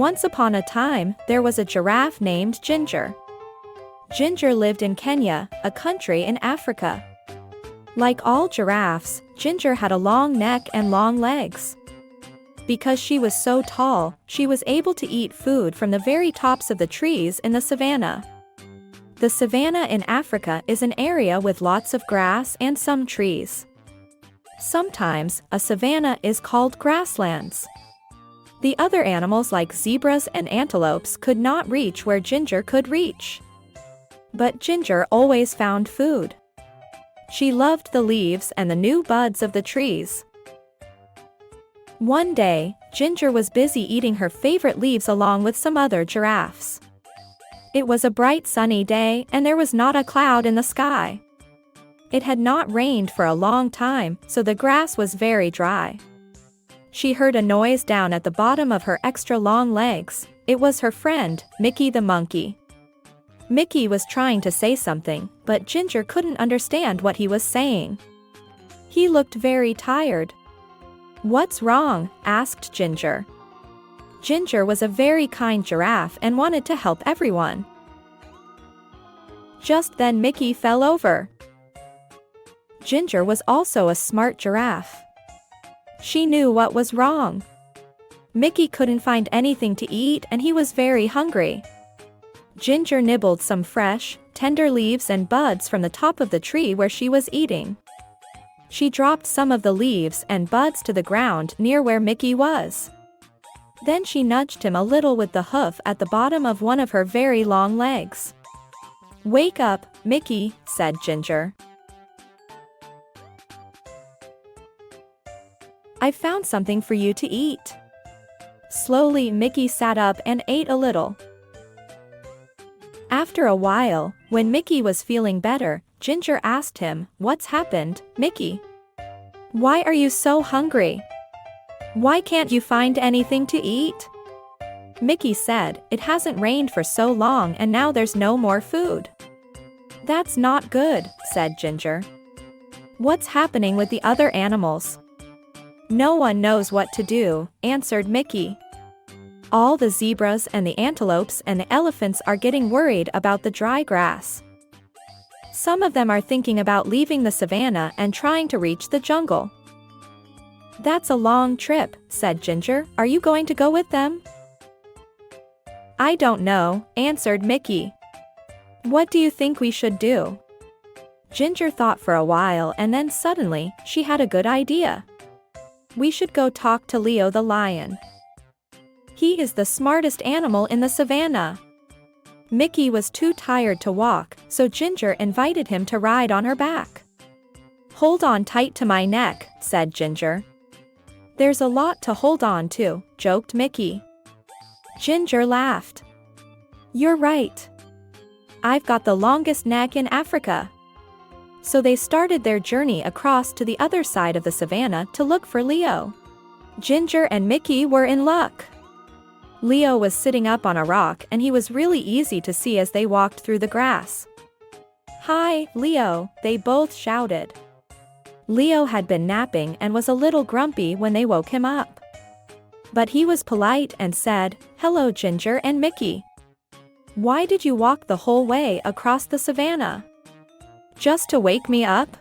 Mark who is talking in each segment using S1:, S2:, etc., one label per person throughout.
S1: Once upon a time, there was a giraffe named Ginger. Ginger lived in Kenya, a country in Africa. Like all giraffes, Ginger had a long neck and long legs. Because she was so tall, she was able to eat food from the very tops of the trees in the savannah. The savannah in Africa is an area with lots of grass and some trees. Sometimes, a savannah is called grasslands. The other animals like zebras and antelopes could not reach where Ginger could reach. But Ginger always found food. She loved the leaves and the new buds of the trees. One day, Ginger was busy eating her favorite leaves along with some other giraffes. It was a bright sunny day and there was not a cloud in the sky. It had not rained for a long time, so the grass was very dry. She heard a noise down at the bottom of her extra long legs. It was her friend, Mickey the monkey. Mickey was trying to say something, but Ginger couldn't understand what he was saying. He looked very tired. "What's wrong?" asked Ginger. Ginger was a very kind giraffe and wanted to help everyone. Just then Mickey fell over. Ginger was also a smart giraffe. She knew what was wrong. Mickey couldn't find anything to eat and he was very hungry. Ginger nibbled some fresh, tender leaves and buds from the top of the tree where she was eating. She dropped some of the leaves and buds to the ground near where Mickey was. Then she nudged him a little with the hoof at the bottom of one of her very long legs. "Wake up, Mickey," said Ginger. "I found something for you to eat." Slowly Mickey sat up and ate a little. After a while, when Mickey was feeling better, Ginger asked him, "What's happened, Mickey? Why are you so hungry? Why can't you find anything to eat?" Mickey said, "It hasn't rained for so long and now there's no more food." "That's not good," said Ginger. "What's happening with the other animals?" "No one knows what to do," answered Mickey. "All the zebras and the antelopes and the elephants are getting worried about the dry grass. Some of them are thinking about leaving the savannah and trying to reach the jungle." "That's a long trip," said Ginger. "Are you going to go with them?" "I don't know," answered Mickey. "What do you think we should do?" Ginger thought for a while and then suddenly, she had a good idea. "We should go talk to Leo the lion. He is the smartest animal in the savannah." Mickey was too tired to walk, so Ginger invited him to ride on her back. "Hold on tight to my neck," said Ginger. "There's a lot to hold on to," joked Mickey. Ginger laughed. "You're right. I've got the longest neck in Africa." So they started their journey across to the other side of the savannah to look for Leo. Ginger and Mickey were in luck. Leo was sitting up on a rock and he was really easy to see as they walked through the grass. "Hi, Leo," they both shouted. Leo had been napping and was a little grumpy when they woke him up. But he was polite and said, "Hello, Ginger and Mickey. Why did you walk the whole way across the savannah? Just to wake me up?"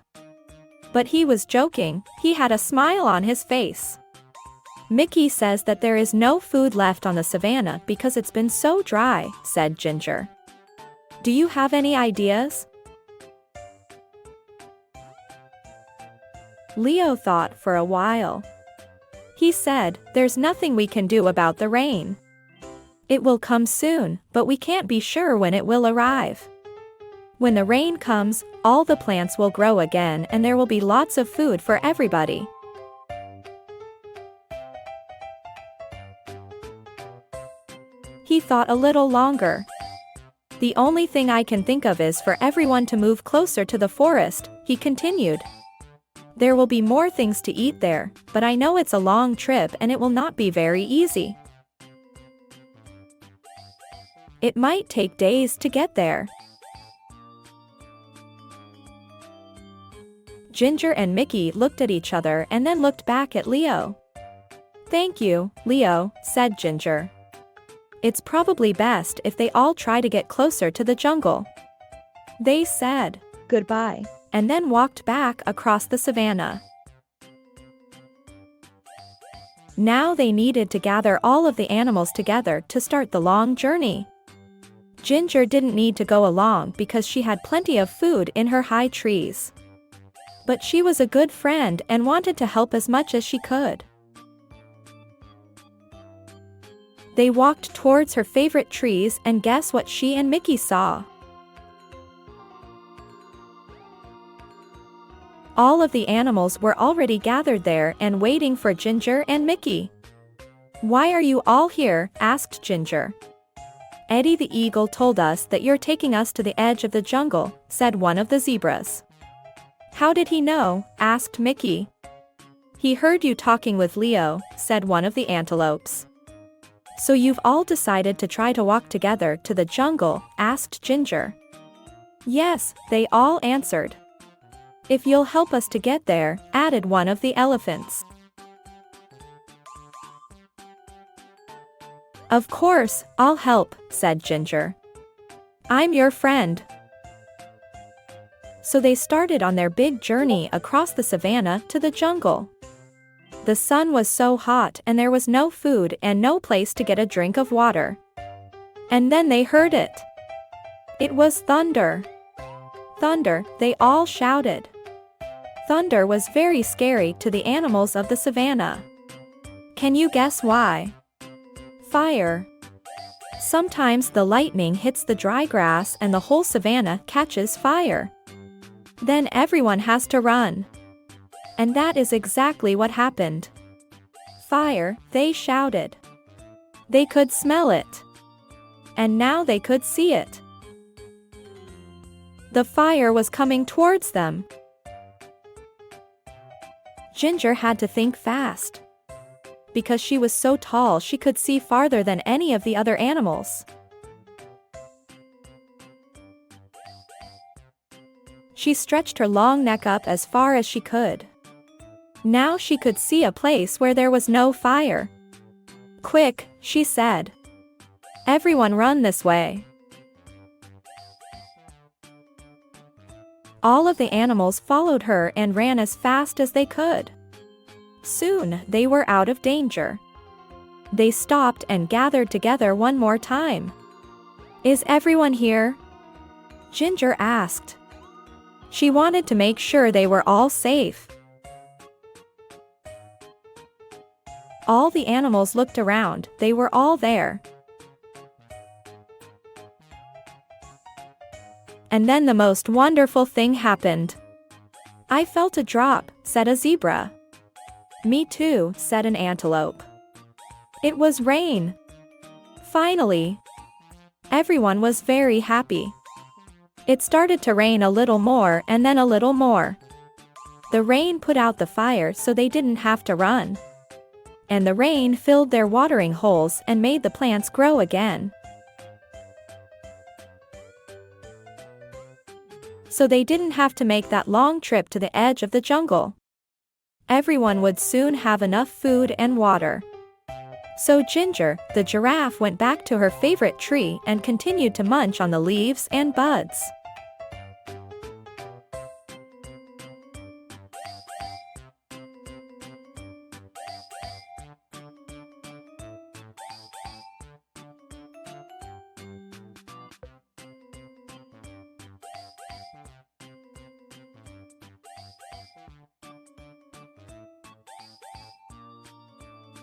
S1: But he was joking, he had a smile on his face. "Mickey says that there is no food left on the savannah because it's been so dry," said Ginger. "Do you have any ideas?" Leo thought for a while. He said, "There's nothing we can do about the rain. It will come soon, but we can't be sure when it will arrive. When the rain comes, all the plants will grow again and there will be lots of food for everybody." He thought a little longer. "The only thing I can think of is for everyone to move closer to the forest," he continued. "There will be more things to eat there, but I know it's a long trip and it will not be very easy. It might take days to get there." Ginger and Mickey looked at each other and then looked back at Leo. "Thank you, Leo," said Ginger. It's probably best if they all try to get closer to the jungle. They said goodbye and then walked back across the savannah. Now they needed to gather all of the animals together to start the long journey. Ginger didn't need to go along because she had plenty of food in her high trees. But she was a good friend and wanted to help as much as she could. They walked towards her favorite trees, and guess what she and Mickey saw? All of the animals were already gathered there and waiting for Ginger and Mickey. "Why are you all here?" asked Ginger. "Eddie the eagle told us that you're taking us to the edge of the jungle," said one of the zebras. "How did he know?" asked Mickey. "He heard you talking with Leo," said one of the antelopes. "So you've all decided to try to walk together to the jungle?" asked Ginger. "Yes," they all answered. "If you'll help us to get there," added one of the elephants. "Of course, I'll help," said Ginger. "I'm your friend." So they started on their big journey across the savannah to the jungle. The sun was so hot and there was no food and no place to get a drink of water. And then they heard it. It was thunder. "Thunder," they all shouted. Thunder was very scary to the animals of the savannah. Can you guess why? Fire. Sometimes the lightning hits the dry grass and the whole savannah catches fire. Then everyone has to run. And that is exactly what happened. "Fire," they shouted. They could smell it. And now they could see it. The fire was coming towards them. Ginger had to think fast. Because she was so tall, she could see farther than any of the other animals. She stretched her long neck up as far as she could. Now she could see a place where there was no fire. "Quick," she said. "Everyone run this way." All of the animals followed her and ran as fast as they could. Soon, they were out of danger. They stopped and gathered together one more time. "Is everyone here?" Ginger asked. She wanted to make sure they were all safe. All the animals looked around, they were all there. And then the most wonderful thing happened. "I felt a drop," said a zebra. "Me too," said an antelope. "It was rain." Finally, everyone was very happy. It started to rain a little more and then a little more. The rain put out the fire so they didn't have to run. And the rain filled their watering holes and made the plants grow again. So they didn't have to make that long trip to the edge of the jungle. Everyone would soon have enough food and water. So Ginger, the giraffe, went back to her favorite tree and continued to munch on the leaves and buds.